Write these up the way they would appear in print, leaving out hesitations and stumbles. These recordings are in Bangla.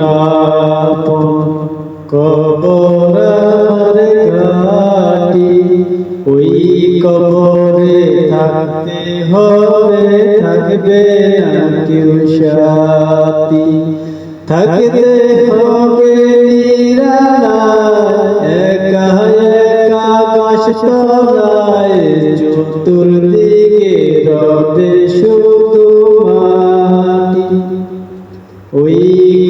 আপন কবর আমার ঘাটি, ওই কবরে থাকতে হবে, থাকবে না কেউ সাথী। থাকতে হবে নিরালায়, একা একা গাছতলায়, চতুর্দিকে রবে শুধু মাটি। ওই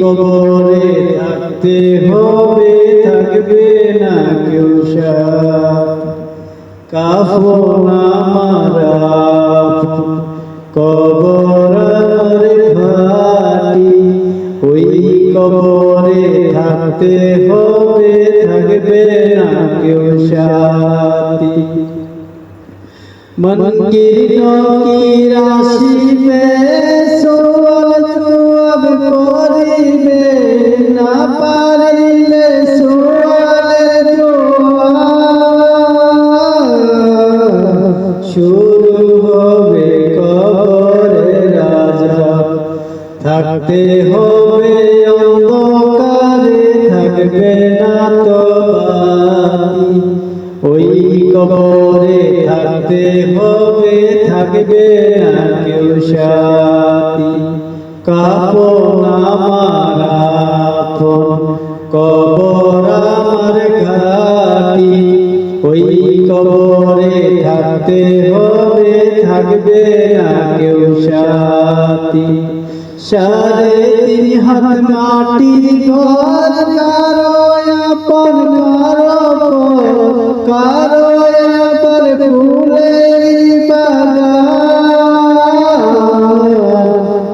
কবরে থাকতে হবে, থাকবে না কেউ সাথী। কাফন আমার আপন কবর আমার ঘাটি, ওই কবরে থাকতে হবে, থাকবে না কেউ সাথী। মনকির নকির আসিবে, সোয়াল জবাব করিবে, না পারিলে সোয়ালের জবাব শুরু হবে কবরের আযাব। থাকতে হবে অন্ধকারে, থাকবে না তো বাতি। ওই কবরে থাকতে হবে, থাকবে না কেউ সাথী। কাফন আমার আপন কবর আমার ঘাটি, ওই কবরে থাকতে হবে, থাকবে না কেউ সাথী। 3.5 হাত মাটির ঘর, কারো আপন কারো আবার ফুলের বাগান,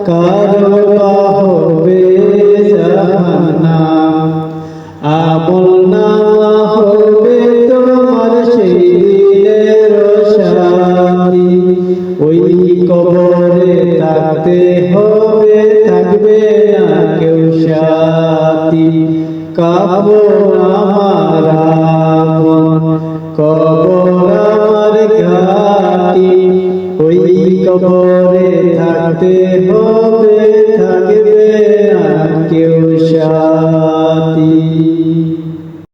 কারো হবে জাহান্নাম। আমল নামা হবে তোমার সেই দিনের সাথী। ওই কবরে থাকতে হবে, থাকবে না কেউ সাথী। কাফন আমার আপন কবর আমার ঘাটি, ওই কবরে থাকতে হবে, থাকবে না কেউ সাথী।